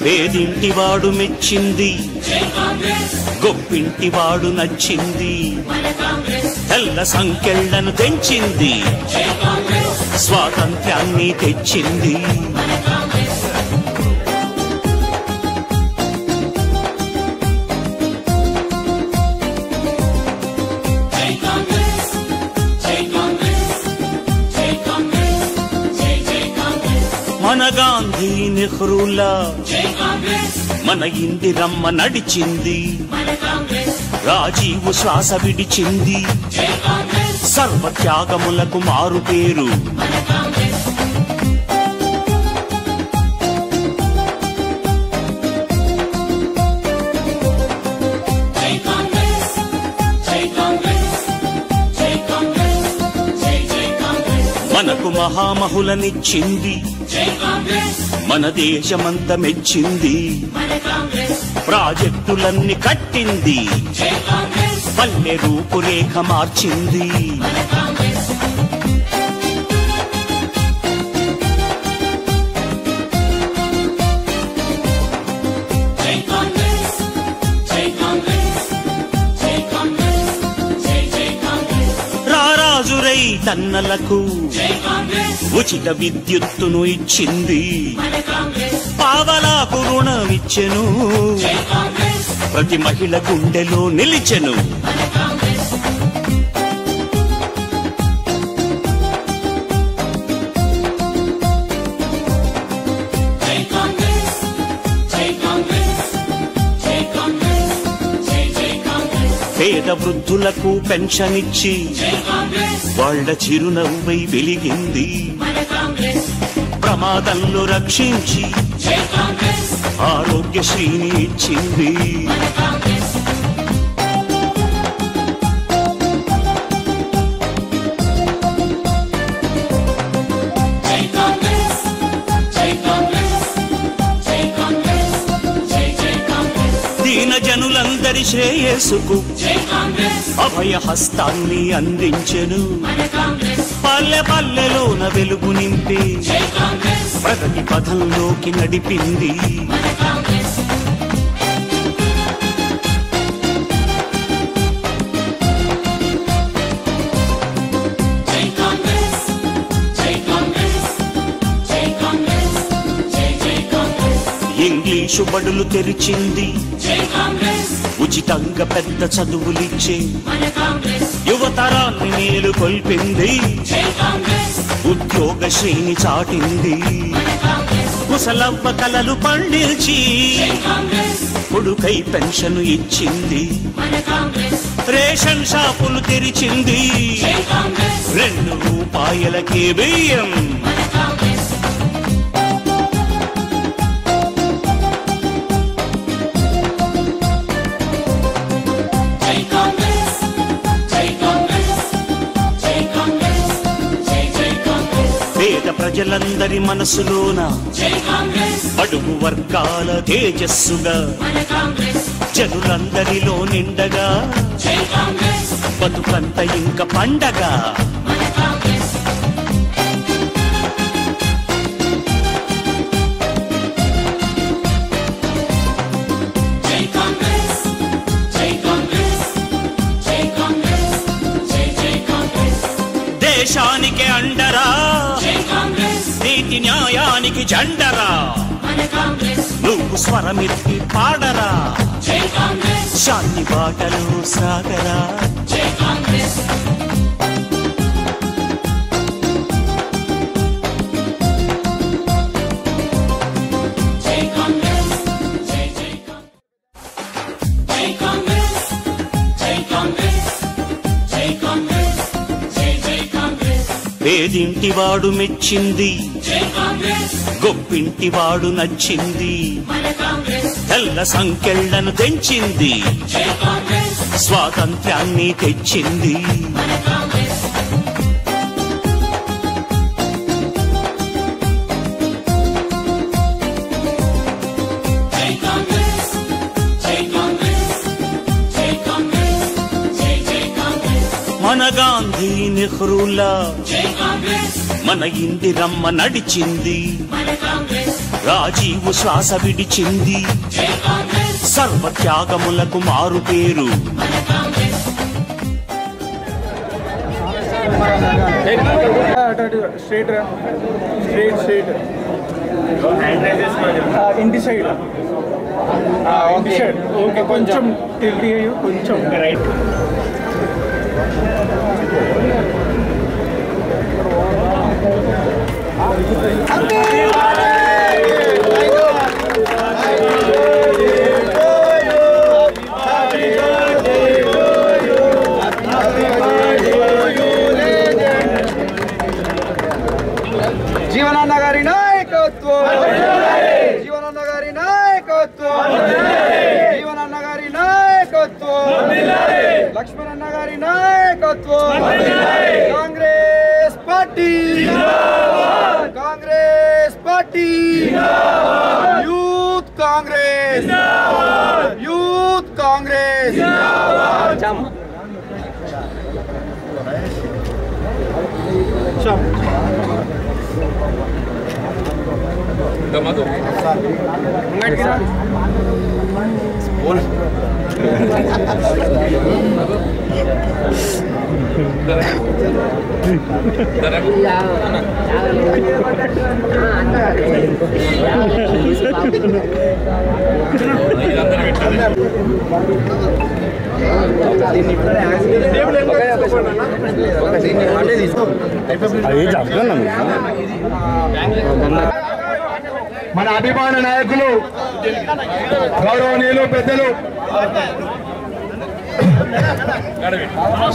పేదింటివాడు మెచ్చింది, గొప్పింటివాడు నచ్చింది, తెల్ల సంకెళ్లను తెంచింది, స్వాతంత్ర్యాన్ని తెచ్చింది. మన గాంధీ నెహ్రూలా మన ఇందిరమ్మ నడిచింది, రాజీవు శ్వాస విడిచింది, సర్వత్యాగములకు మారు పేరు. మనకు మహామహులనిచ్చింది, మన దేశమంతా మెచ్చింది, ప్రాజెక్టులన్నీ కట్టింది, పల్లె రూపురేఖ మార్చింది. రారాజురై తన్నలకు ఉచిత విద్యుత్తును ఇచ్చింది, పావలాకు రుణమిచ్చెను, ప్రతి మహిళ గుండెలో నిలిచెను. పేద వృద్ధులకు పెన్షన్ ఇచ్చి వాళ్ళ చిరునవ్వై వెలిగింది, ప్రమాదంలో రక్షించి ఆరోగ్యశ్రీని ఇచ్చింది. దీన జనులందరి శ్రేయస్సుకు అభయ హస్తాన్ని అందించెను, పల్లె పల్లెలోన వెలుగు నింపి ప్రగతి పథంలోకి నడిపింది. ఇంగ్లీషు బడులు తెరిచింది, ఉచితంగా పెద్ద చదువులిచ్చే యువతరాన్ని మేలు కొల్పింది, ఉద్యోగ శ్రేణి చాటింది, ముసలవ్వ కలలు పండించి కొడుకై పెన్షన్ ఇచ్చింది, రేషన్ షాపులు తెరిచింది, 2 రూపాయలకే బియ్యం. పేద ప్రజలందరి మనసులోన అడుగు వర్గాల తేజస్సుగా జనులందరిలో నిండగా బతుకంత ఇంక పండగ. దేశానికి అండరా, నీతి న్యాయానికి జెండరా, నువ్వు స్వరమెత్తి పాడరా, శాంతి బాటలో సాగరా. పేదింటివాడు మెచ్చింది, గొప్పింటివాడు నచ్చింది, తెల్ల సంకెళ్లను తెంచింది, స్వాతంత్ర్యాన్ని తెచ్చింది. మన గాంధీ నెహ్రూలా మన ఇందిరమ్మ నడిచింది, రాజీవ్ శ్వాస విడిచింది, సర్వత్యాగములకు మారు పేరు. ఇంటి సైడ్ ఓకే, కొంచెం కొంచెం రైట్. జీవనన్న గారి నాయకత్వం, జీవనన్న గారి నాయకత్వం, జీవనన్న గారి నాయకత్వం, లక్ష్మణన్న గారి నాయకత్వం. Congress party, Congress party, youth Congress, youth Congress. మన అభిమాన నాయకులు గౌరవనీయులు పెద్దలు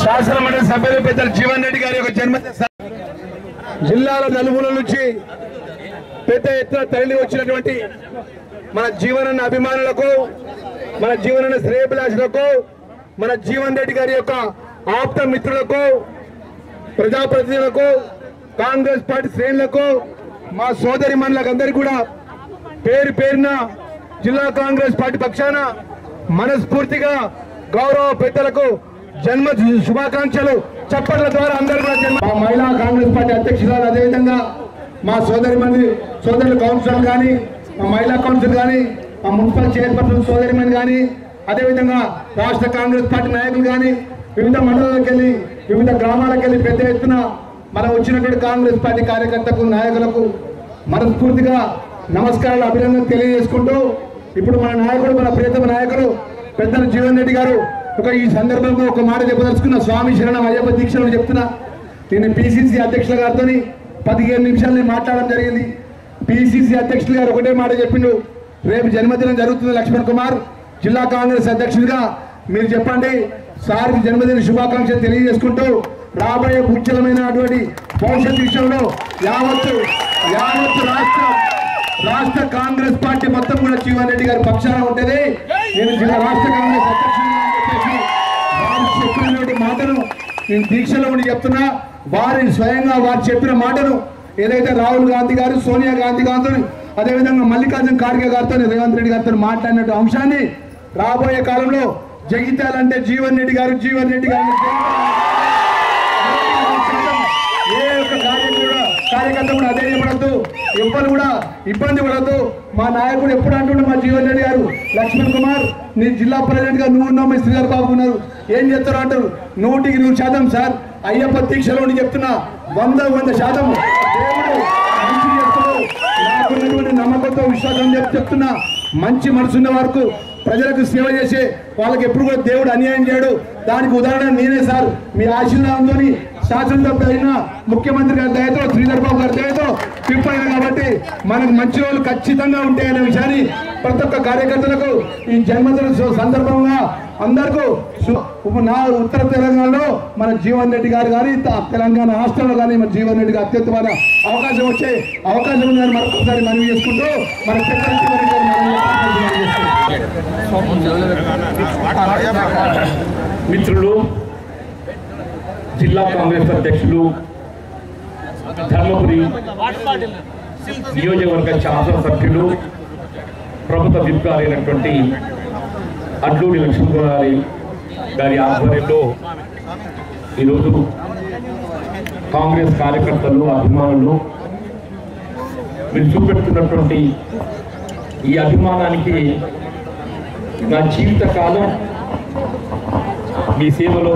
శాసనమండలి సభ్యులు పెద్దలు జీవన్ రెడ్డి గారి యొక్క జన్మదిన జిల్లాల నలుమూల నుంచి పెద్ద ఎత్తున తరలి వచ్చినటువంటి మన జీవనన్న అభిమానులకు, మన జీవనన్న శ్రేయభిలాషులకు, మన జీవన్ రెడ్డి గారి యొక్క ఆప్త మిత్రులకు, ప్రజాప్రతినిధులకు, కాంగ్రెస్ పార్టీ శ్రేణులకు, మా సోదరి మనులకు అందరికీ కూడా పేరు పేరున జిల్లా కాంగ్రెస్ పార్టీ పక్షాన మనస్ఫూర్తిగా గౌరవ పెద్దలకు జన్మ శుభాకాంక్షలు. చప్పట్ల ద్వారా అందరూ కూడా మా మహిళా కాంగ్రెస్ పార్టీ అధ్యక్షురాలు, అదేవిధంగా మా సోదరులు కౌన్సిలర్ కానీ, మా మహిళా కౌన్సిల్ కానీ, మా మున్సిపల్ చైర్పర్సన్ సోదరిమణి కానీ, అదేవిధంగా రాష్ట్ర కాంగ్రెస్ పార్టీ నాయకులు కానీ, వివిధ మండలాలకు వెళ్ళి వివిధ గ్రామాలకు వెళ్ళి పెద్ద ఎత్తున మనం వచ్చినటువంటి కాంగ్రెస్ పార్టీ కార్యకర్తలకు, నాయకులకు మనస్ఫూర్తిగా నమస్కారాలు, అభినందనలు తెలియజేసుకుంటూ, ఇప్పుడు మన నాయకుడు, మన ప్రియతమ నాయకుడు పెద్దలు జీవన్ రెడ్డి గారు ఈ సందర్భంగా ఒక మాట చెప్పదలుచుకున్న. స్వామి శరణం అయ్యప్ప దీక్షలు చెప్తున్నా. నేను పిసిసి అధ్యక్షుల గారితో 15 నిమిషాలు నేను మాట్లాడడం జరిగింది. పిసిసి అధ్యక్షులు గారు ఒకటే మాట చెప్పిండు, రేపు జన్మదినం జరుగుతుంది లక్ష్మణ్ కుమార్, జిల్లా కాంగ్రెస్ అధ్యక్షుడిగా మీరు చెప్పండి, సార్కి జన్మదిన శుభాకాంక్షలు తెలియజేసుకుంటూ రాబోయే ఉజ్వలమైనటువంటి భవిష్యత్ విషయంలో యావత్తు రాష్ట్ర కాంగ్రెస్ పార్టీ మొత్తం కూడా జీవన్ రెడ్డి గారి పక్షాన ఉంటుంది. నేను జిల్లా రాష్ట్ర కాంగ్రెస్ అధ్యక్షుడి మాటను నేను దీక్షలో ఉండి చెప్తున్నా. స్వయంగా వారు చెప్పిన మాటను ఏదైతే రాహుల్ గాంధీ గారు, సోనియా గాంధీ గారితో, అదేవిధంగా మల్లికార్జున ఖార్గే గారితో, రేవంత్ రెడ్డి గారితో మాట్లాడిన అంశాన్ని రాబోయే కాలంలో జగిత్యాలంటే జీవన్ రెడ్డి గారు ఏ ఒక్క కార్యకర్త కూడా అధైర్యపడద్దు, ఎవ్వరు కూడా ఇబ్బంది పడద్దు. మా నాయకుడు ఎప్పుడు అంటుండే, మా జీవన్ రెడ్డి గారు, లక్ష్మణ్ కుమార్ నీ జిల్లా ప్రెసిడెంట్ గా నువ్వు ఉన్నావు, మీ శ్రీధర్ బాబు ఉన్నారు, ఏం చెప్తారు అంటారు. 100% సార్ అయ్యప్ప దీక్షలో చెప్తున్నా, 100% దేవుడు మంచి చేస్తాడు. నాకున్నటువంటి నమ్మకంతో విశ్వాసం చెప్తున్నా. మంచి మనసున్న వరకు ప్రజలకు సేవ చేసే వాళ్ళకి ఎప్పుడు కూడా దేవుడు అన్యాయం చేయడు. దానికి ఉదాహరణ నేనే సార్. మీ ఆశీర్వాదంతో శాసనసభ అయిన ముఖ్యమంత్రి గారి దయతో, శ్రీధర్ బాబు గారి దయతో పిప్పైనా కాబట్టి మనకు మంచి రోజులు ఖచ్చితంగా ఉంటాయనే విషయాన్ని ప్రతి ఒక్క కార్యకర్తలకు ఈ జన్మదిన సందర్భంగా అందరికీ నా ఉత్తర తెలంగాణలో మన జీవన్ రెడ్డి గారు కానీ, తెలంగాణ రాష్ట్రంలో కానీ మన జీవన్ రెడ్డికి అత్యుత్తమైన అవకాశం వచ్చే అవకాశం ఉందని మరొకసారి మనవి చేసుకుంటూ మన మిత్రులు, జిల్లా కాంగ్రెస్ అధ్యక్షులు, ధర్మపురి నియోజకవర్గ శాసనసభ్యులు, ప్రభుత్వ విప్ అయినటువంటి అడ్లూరి లక్ష్మణ్ గారి ఆధ్వర్యంలో ఈరోజు కాంగ్రెస్ కార్యకర్తలు అభిమానులు మీరు చూపెడుతున్నటువంటి ఈ అభిమానానికి నా జీవితకాలం మీ సేవలో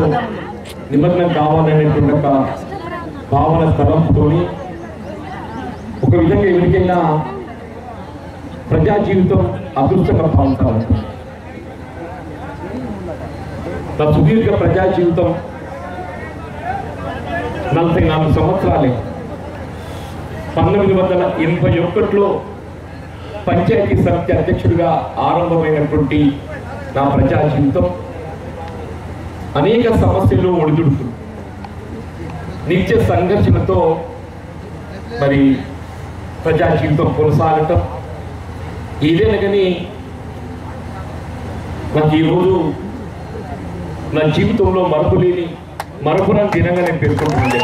నిమగ్నం కావాలనేటువంటి ఒక భావన తలంపుతోని ఒక విధంగా ఎవరికైనా ప్రజా జీవితం అదృష్టంగా భావించాలి. నా సుదీర్ఘ ప్రజా జీవితం 44 సంవత్సరాలే. 1981లో పంచాయతీ సమితి అధ్యక్షుడిగా ఆరంభమైనటువంటి నా ప్రజా జీవితం అనేక సమస్యలు ఒడిదుడుతుంది. నిత్య సంఘర్షణతో మరి ప్రజా జీవితం కొనసాగటం ఏదైనా కానీ నాకు ఈరోజు నా జీవితంలో మరపురాని దినంగా నేను పేర్కొంటుండే.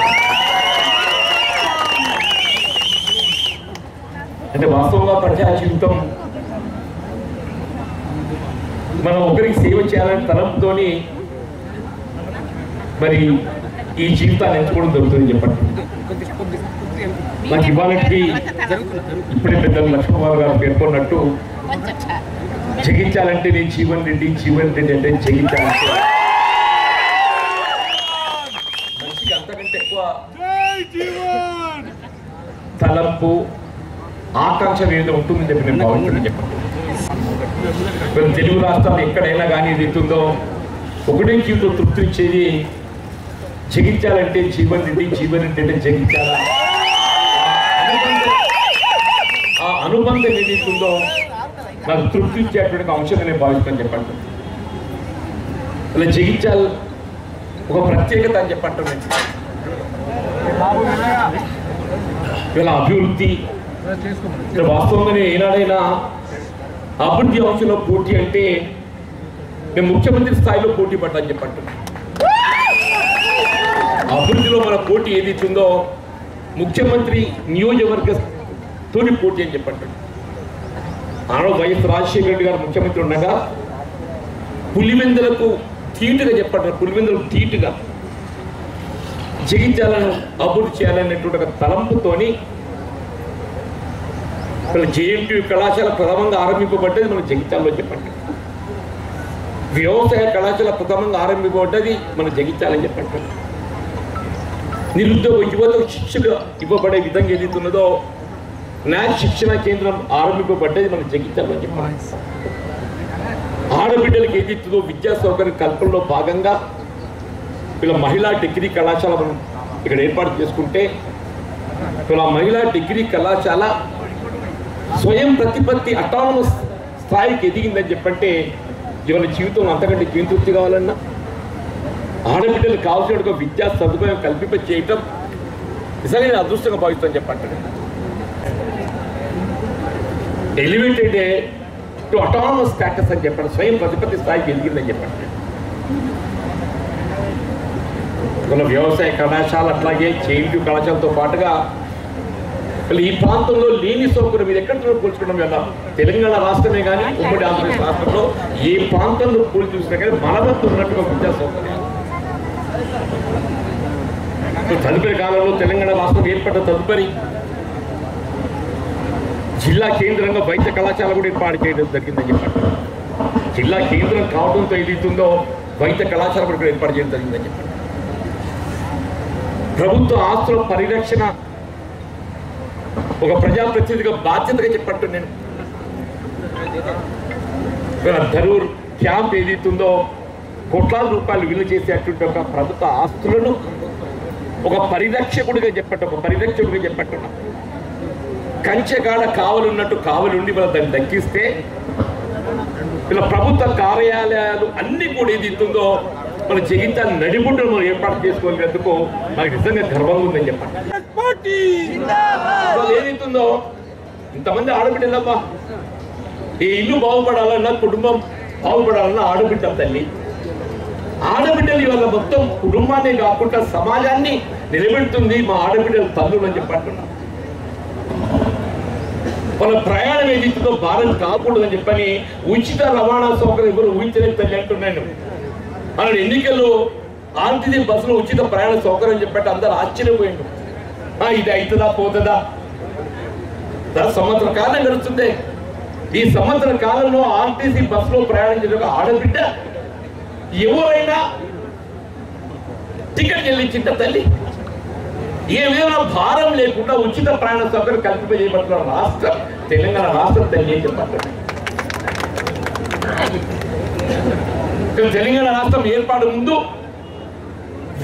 అంటే వాస్తవంగా ప్రజా జీవితం మనం ఒకరికి సేవ చేయాలని తలంపుతోని మరి ఈ జీవితాన్ని ఎంచుకోవడం జరుగుతుంది చెప్పండి. నాకు ఇవాళకి ఇప్పుడే పెద్దలు లక్ష్మణరావు గారు పేర్కొన్నట్టు జగించాలంటే నేను జీవన్ రెడ్డి అంటే జగించాలంటే మనిషికి అంతకంటే ఎక్కువ తలంపు ఆకాంక్ష ఏదో ఉంటుందని చెప్పి నేను భావించని చెప్పండి. తెలుగు రాష్ట్రాలు ఎక్కడైనా కానీ ఇది ఉందో ఒకటే జీవితం తృప్తినిచ్చేది జగించాలంటే జీవన్ రెడ్డి అంటే జగించాలా ఆ అనుబంధం ఏదైతుందో నాకు తృప్తి ఇచ్చేటువంటి అంశంగా నేను భావిస్తాను చెప్పండి. అలా జగించాలి ఒక ప్రత్యేకత అని చెప్పండి. ఇలా అభివృద్ధి వాస్తవంగా ఏనాడైనా అభివృద్ధి అంశంలో పోటీ అంటే మేము ముఖ్యమంత్రి స్థాయిలో పోటీ పడ్డాని చెప్పండి. అభివృద్ధిలో మన పోటీ ఏదైతుందో ముఖ్యమంత్రి నియోజకవర్గతోని పోటీ అని చెప్పండి. ఆనాడు వైఎస్ రాజశేఖర రెడ్డి గారు ముఖ్యమంత్రి ఉండగా పులివెందులకు ధీటుగా చెప్పండి, పులివెందులకు ధీటుగా జగించాలను అభివృద్ధి చేయాలనేటువంటి ఒక తలంపుతోని జేఎన్టీ కళాశాల ప్రథమంగా ఆరంభింపబడ్డది మన జగిత్యాలలో చెప్పండి. వ్యవసాయ కళాశాల ప్రథమంగా ఆరంభింపబడ్డది మన జగిత్యాలని చెప్పండి. నిరుద్యోగ యువతకు శిక్షణ ఇవ్వబడే విధంగా ఏదైతున్నదో న్యాయ శిక్షణ కేంద్రం ఆరంభింపబడ్డది మన జగిత్యాలలో చెప్పండి. ఆడబిడ్డలకు ఏదైతుందో విద్యా సౌకర్య కల్పనలో భాగంగా ఇలా మహిళా డిగ్రీ కళాశాల మనం ఇక్కడ ఏర్పాటు చేసుకుంటే ఇలా మహిళా డిగ్రీ కళాశాల స్వయం ప్రతిపత్తి అటానమస్ స్థాయికి ఎదిగిందని చెప్పంటే ఇవాళ జీవితం అంతకంటే ఏం తృప్తి కావాలన్నా ఆడబిడ్డలు కావాల్సిన విద్యా సదుపాయం కల్పింప చేయటం నిజంగా నేను అదృష్టంగా భావిస్తాను చెప్పండి. ఎలివేటెడ్ టు అటానమస్ స్టాటస్ అని చెప్పండి, స్వయం ప్రతిపత్తి స్థాయికి ఎదిగిందని చెప్పండి. మన వ్యవసాయ కళాశాల అట్లాగే జేఎన్టీ కళాశాలతో పాటుగా ఈ ప్రాంతంలో లేని సౌకర్యం మీరు ఎక్కడ పోల్చుకోవడం కదా తెలంగాణ రాష్ట్రమే కానీ ఉమ్మడి ఆంధ్రప్రదేశ్ రాష్ట్రంలో ఏ ప్రాంతంలో పోల్చి చూసినా కానీ మన వద్ద ఉన్నట్టుగా విద్యా సౌకర్యాలు తదుపరి కాలంలో తెలంగాణ రాష్ట్రం ఏర్పడ్డ తదుపరి జిల్లా కేంద్రంగా వైద్య కళాశాల కూడా ఏర్పాటు చేయడం జరిగిందని చెప్పండి. జిల్లా కేంద్రం కావడంతో ఏదైతుందో వైద్య కళాశాల కూడా ఏర్పాటు చేయడం జరిగిందని చెప్పండి. ప్రభుత్వ ఆస్తుల పరిరక్షణ ఒక ప్రజాప్రతినిధిగా బాధ్యతగా చెప్పట్టు నేను ధరూర్ క్యాంప్ ఏదైతుందో కోట్లాది రూపాయలు విలువ చేసేటువంటి ఒక ప్రభుత్వ ఆస్తులను ఒక పరిరక్షకుడిగా చెప్పట్టున్నా కంచెగాడ కావలున్నట్టు కావలుండి మనం దాన్ని దక్కిస్తే ఇలా ప్రభుత్వ కార్యాలయాలు అన్ని కూడా ఏదైతుందో మన జగిత్యాల నడిబొడ్డును మనం ఏర్పాటు చేసుకోలేందుకు నాకు నిజంగా గర్వంగా ఉందని చెప్పండి. ఏదైతుందో ఇంతమంది ఆడబిడ్డలమ్మా ఈ ఇల్లు బాగుపడాలన్నా కుటుంబం బాగుపడాలన్నా ఆడబిడ్డ తల్లి ఆడబిడ్డలు ఇవాళ మొత్తం కుటుంబాన్ని కాకుండా సమాజాన్ని నిలబెడుతుంది మా ఆడబిడ్డల తల్లులు అని చెప్పంటున్నా. వాళ్ళ ప్రయాణం ఏదైతుందో భారం కాకూడదని చెప్పని ఉచిత రవాణా సౌకర్యం ఎవరు ఊహించలేదు తల్లి అంటున్నాను. మన ఎన్నికల్లో ఆర్టీసీ బస్సులో ఉచిత ప్రయాణ సౌకర్యం చెప్పట్టు అందరూ ఆశ్చర్యపోయిండు. ఇది అవుతుందా పోతుందా? సంవత్సర కాలం గడుస్తుంది. ఈ సంవత్సర కాలంలో ఆర్టీసీ బస్సులో ప్రయాణించిన ఆడబిడ్డ ఎవరైనా టికెట్ చెల్లించింట తల్లి ఏమైనా భారం లేకుండా ఉచిత ప్రయాణ సౌకర్యం కల్పింపజేయబడుతున్న రాష్ట్రం తెలంగాణ రాష్ట్రం తల్లి అని చెప్పండి. తెలంగాణ రాష్ట్రం ఏర్పాటు ముందు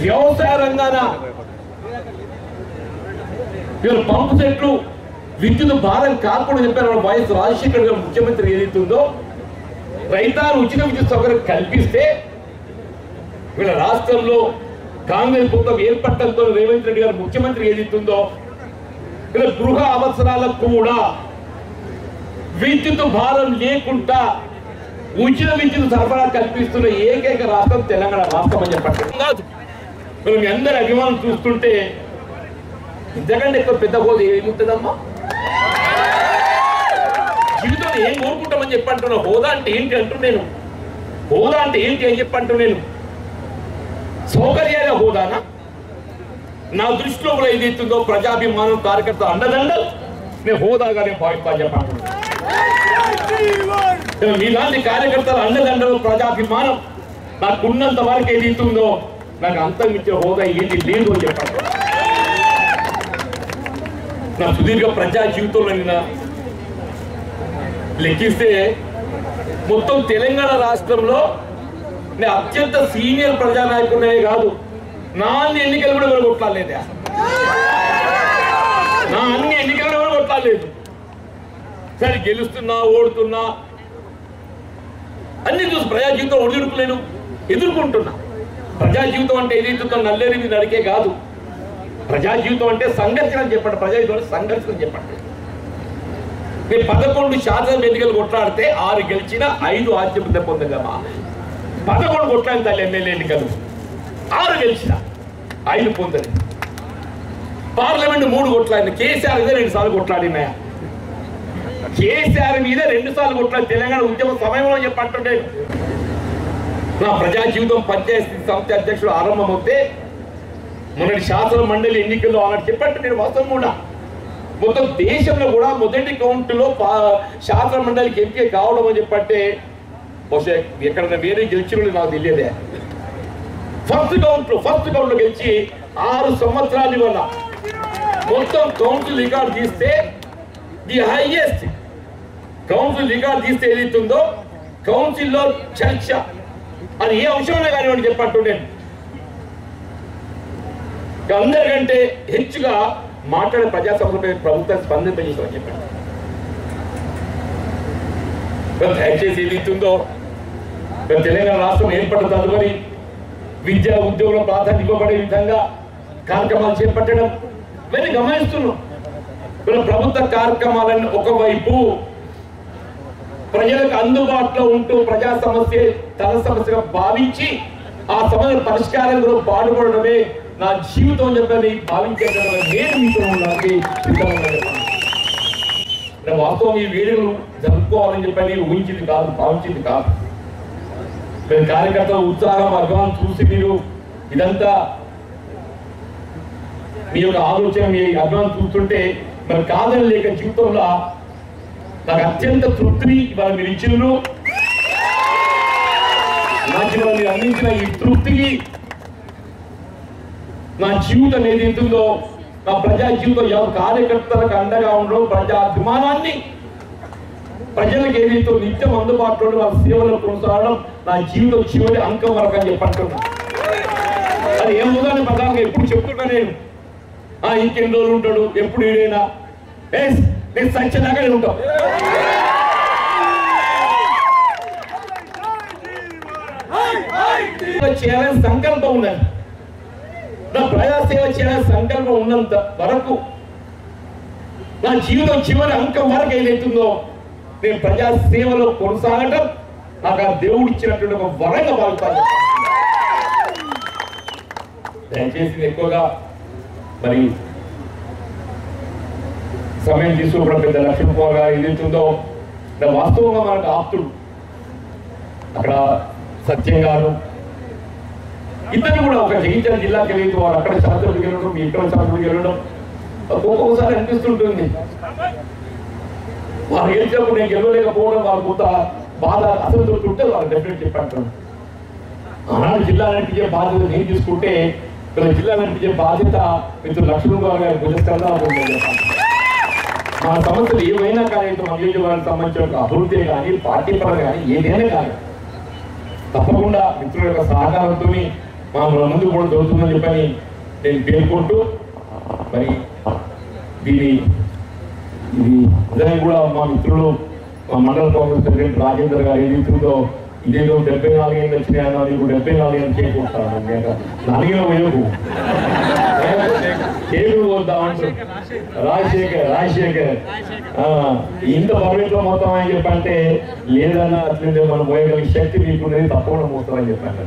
వ్యవసాయ రంగాన పంపు సెట్లు విద్యుత్ భారం కాకుండా చెప్పారు. వైఎస్ రాజశేఖర్ గారు ముఖ్యమంత్రి ఏదైతుందో రైతాలు ఉచిత విద్యుత్ సౌకర్యం కల్పిస్తే వీళ్ళ రాష్ట్రంలో కాంగ్రెస్ ప్రభుత్వం ఏర్పడటంతో రేవంత్ రెడ్డి గారు ముఖ్యమంత్రి ఏదైతుందో వీళ్ళ గృహ అవసరాలకు కూడా విద్యుత్ భారం లేకుండా ఉచిత విద్యుత్ సరఫరా కల్పిస్తున్న ఏకైక రాష్ట్రం తెలంగాణ రాష్ట్రం అని చెప్పండి కాదు. మీ అందరి అభిమానం చూస్తుంటే ఇంతకంటే ఎక్కువ పెద్ద హోదా ఏముంటుందమ్మా? జీవితంలో ఏం కోరుకుంటామని చెప్పంటున్నా. హోదా అంటే ఏంటి అంటూ నేను, హోదా అంటే ఏంటి అని చెప్పంటూ నేను సౌకర్యాల హోదానా? నా దృష్టిలో కూడా ఏదైతుందో ప్రజాభిమానం కార్యకర్త అండదండలు నేను హోదాగా నేను భావిస్తాను చెప్పండి. మీలాంటి కార్యకర్తల అండదండలు ప్రజాభిమానం నాకున్నంత వరకు ఏదైతుందో నాకు అంతమించిన హోదా ఏంటి లేదు అని చెప్పండి. నా సుదీర్ఘ ప్రజా జీవితంలో నిన్న లెక్కిస్తే మొత్తం తెలంగాణ రాష్ట్రంలో నేను అత్యంత సీనియర్ ప్రజానాయకుడే కాదు, నా అన్ని ఎన్నికలు కూడా ఎవరు కొట్లాడలేదా? నా అన్ని ఎన్నికలు ఎవరు కొట్లాడలేదు. సరే గెలుస్తున్నా ఓడుతున్నా అన్ని చూసి ప్రజా జీవితం ఒడిదుడుకులేను ఎదుర్కొంటున్నా. ప్రజా జీవితం అంటే ఏదైతుందో నల్లేరి మీద నడికే కాదు. ప్రజా జీవితం అంటే సంఘర్షణ చెప్పండి. ప్రజా జీవితం సంఘర్షణ చెప్పండి. నేను 11% ఎన్నికలు కొట్లాడితే 6 గెలిచిన 5 ఆధిపత్యం పొందగలమా? 11 కొట్లాడిన తల్లి ఎమ్మెల్యే ఎన్నికలు 6 గెలిచిన 5 పొందని. పార్లమెంట్ 3 కొట్లాడిన. కేసీఆర్ మీద 2 సార్లు కొట్లాడినాయా? కేసీఆర్ మీద 2 సార్లు కొట్లాడి తెలంగాణ ఉద్యమ సమయంలో చెప్పంటుంటే నా ప్రజా జీవితం పంచాయతీ సంస్థ అధ్యక్షుడు ఆరంభమవుతే మొన్నటి శాసన మండలి ఎన్నికల్లో అన్నట్టు చెప్పట్టు నేను వాస్తవం కూడా మొత్తం దేశంలో కూడా మొదటి కౌంట్లో శాసన మండలికి ఎంపిక కావడం అని చెప్పంటే బహుశా ఎక్కడైనా వేరే గెలిచిన నాకు తెలియదే. ఫస్ట్ కౌంట్లో గెలిచి 6 సంవత్సరాల వల్ల మొత్తం కౌన్సిల్ రికార్డు తీస్తే ది హైయెస్ట్ కౌన్సిల్ రికార్డు తీస్తే ఏదైతుందో కౌన్సిల్లో చర్చ అది ఏ అంశమైనా కానివ్వండి చెప్పట్టు నేను అందరికంటే ಹೆಚ್ಚుగా మాట్లాడే ప్రజాసభలపై ప్రభుత్వం స్పందింపజేసామని చెప్పండి. దయచేసి ఏదైతుందో తెలంగాణ రాష్ట్రం ఏర్పడిన తదుపరి విద్యా ఉద్యోగుల ప్రాధాన్యత ఇవ్వబడే విధంగా కార్యక్రమాలు చేపట్టడం ఇవన్నీ గమనిస్తున్నాం. ప్రభుత్వ కార్యక్రమాలను ఒకవైపు ప్రజలకు అందుబాటులో ఉంటూ ప్రజా సమస్య తన సమస్యగా భావించి ఆ సమస్య పరిష్కారం కూడా పాటుపడడమే నా జీవితం చెప్పని భావించేట నేను మీతో ఉన్నది వాస్తవం. ఈ వేడుకలు జరుపుకోవాలని చెప్పని ఊహించింది కాదు, భావించింది కాదు. కార్యకర్తల ఉత్సాహం అభిమానం చూసి మీరు ఇదంతా మీ యొక్క ఆలోచన మీ అభిమానం చూస్తుంటే మరి కాదని లేక జీవితంలో నాకు అత్యంత తృప్తిని ఇవాళ మీరు ఇచ్చినారు. నాకు ఇవాళ మీరు అందించిన ఈ తృప్తికి నా జీవితం ఏదైతుందో నా ప్రజా జీవితం కార్యకర్తలకు అండగా ఉండడం ప్రజా అభిమానాన్ని ప్రజలకు ఏదైతే నిత్యం అందుబాటులో వాళ్ళ సేవలు కొనసాగడం నా జీవితం చివరి అంకం వరకు అని చెప్పంటున్నా. అది ఏం ఉందని ప్రధానంగా ఎప్పుడు చెప్తున్నా నేను. ఇంకెన్ని రోజులు ఉంటాడు ఎప్పుడు ఏడైనా నేను సత్యదాకానే ఉంటాం. చేయాలని సంకల్పం ఉందండి. నా ప్రజాసేవ చేయాలని సంకల్పం ఉన్నంత వరకు నా జీవితం చివరి అంకం వరకు ఏదైతుందో నేను ప్రజాసేవలో కొనసాగటం నాకు ఆ దేవుడు ఇచ్చినటువంటి ఒక వరంగా భావిస్తాను. దయచేసి ఎక్కువగా మరి సమయం తీసుకోవడం పెద్ద లక్ష్మణ్ కుమార్ గారు ఏదైతుందో వాస్తవంగా మనకు ఆప్తుడు అక్కడ సత్యం గారు ఇద్దరు కూడా ఒక జగిత్యాల జిల్లాకి వెళ్ళి వారు అక్కడ శాస్త్రుడికి వెళ్ళడం ఇక్కడ శాస్త్రుడికి వెళ్ళడం ఒక్కొక్కసారి అనిపిస్తుంటుంది. వారు గెలిచినప్పుడు నేను గెలవలేకపోవడం వారు కొంత బాధ అసంతృప్తి ఉంటే వారు డెఫినెట్ చెప్పంటారు. ఆనాడు జిల్లా నడిపించే బాధ్యత నేను తీసుకుంటే ఇక్కడ జిల్లా నడిపించే బాధ్యత మిత్రులు లక్ష్మణ్ గారు గుజస్కరణ మా సమస్యలు ఏవైనా కానీ మన నియోజకవర్గానికి సంబంధించిన అభివృద్ధి కానీ పార్టీ పరంగా కానీ ఏదైనా కానీ తప్పకుండా మిత్రుల యొక్క సహకారంతో మా ముందు కూడా దొరుకుతుందని చెప్పని నేను పేర్కొంటూ మరి ఇది నిజంగా కూడా మా మిత్రులు మా మండల కాంగ్రెస్ ప్రెసిడెంట్ రాజేందర్ గారు ఏ మిత్రులతో ఇదేదో 74 ఏళ్ళు వచ్చినాయో నీకు 74 ఏళ్ళు చేకూరుతాను 4 వేలకు చేరు పోద్దామంటారు రాజశేఖర్ ఇంత బడ్జెట్లో మొత్తం అని చెప్పంటే లేదన్నా అట్లే మనం పోయగలిగే శక్తి మీకున్నది తప్పకుండా మోస్తామని చెప్పాను.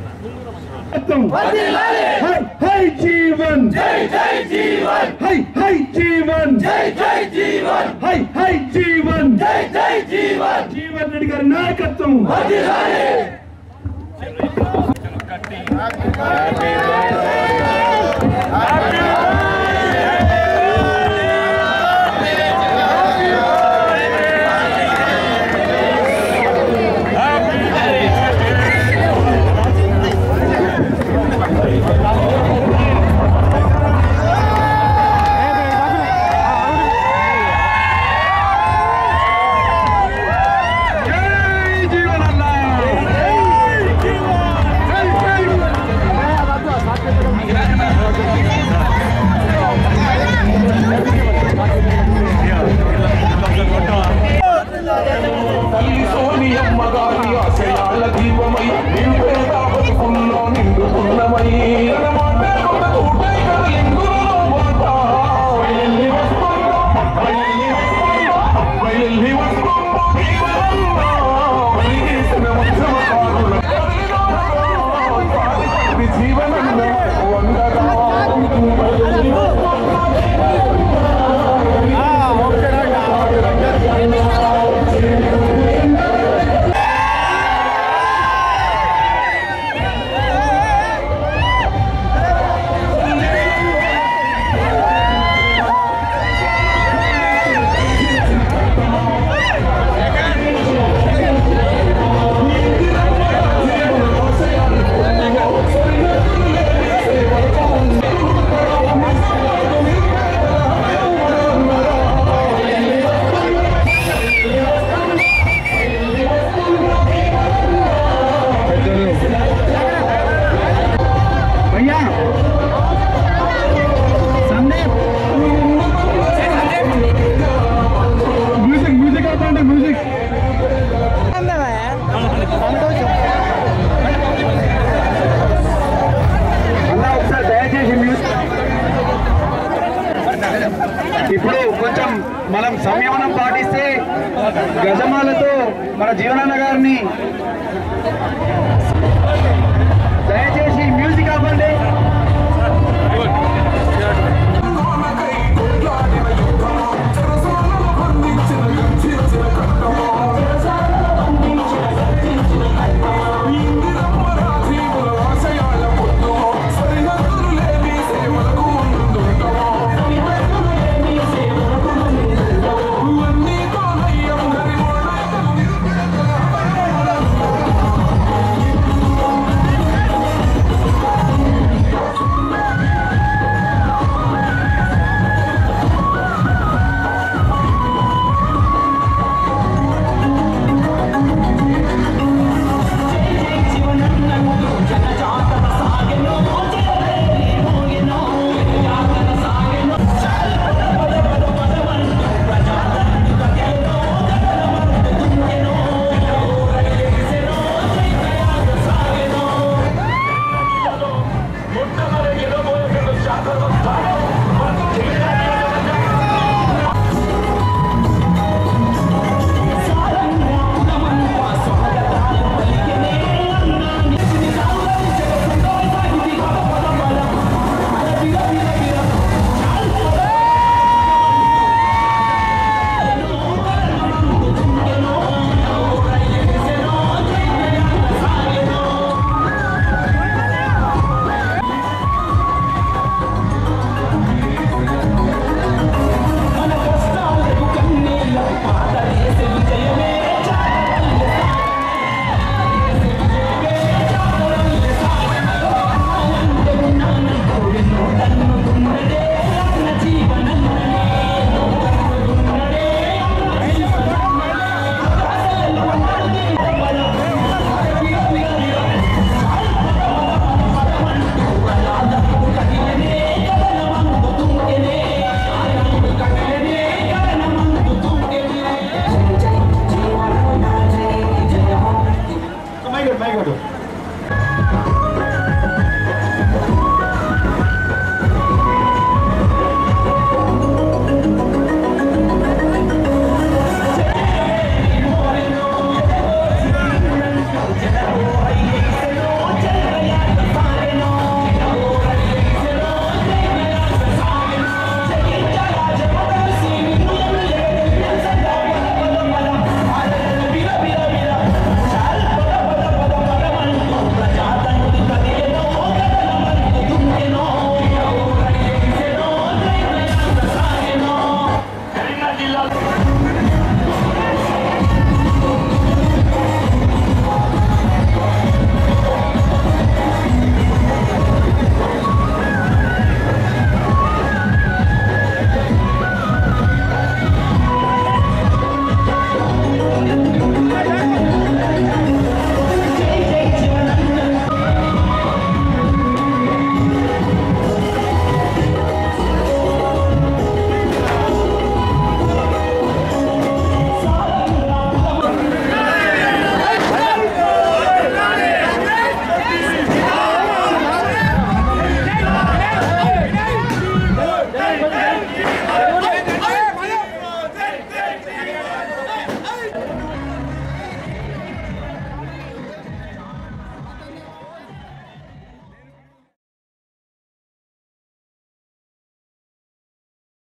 హై జీవన్ జై జై జీవన్ హై హై జీవన్ జై జై జీవన్ హై హై జీవన్ జై జై జీవన్ జీవన్ రెడ్డి గారి నాయకత్వం వర్ధిల్లాలి. ఇప్పుడు కొంచెం మనం సంయమనం పాటిస్తే గజమాలతో మన జీవనన్న గారిని దయచేసి మ్యూజిక్ ఆపండి. ధన్యవాదాలు.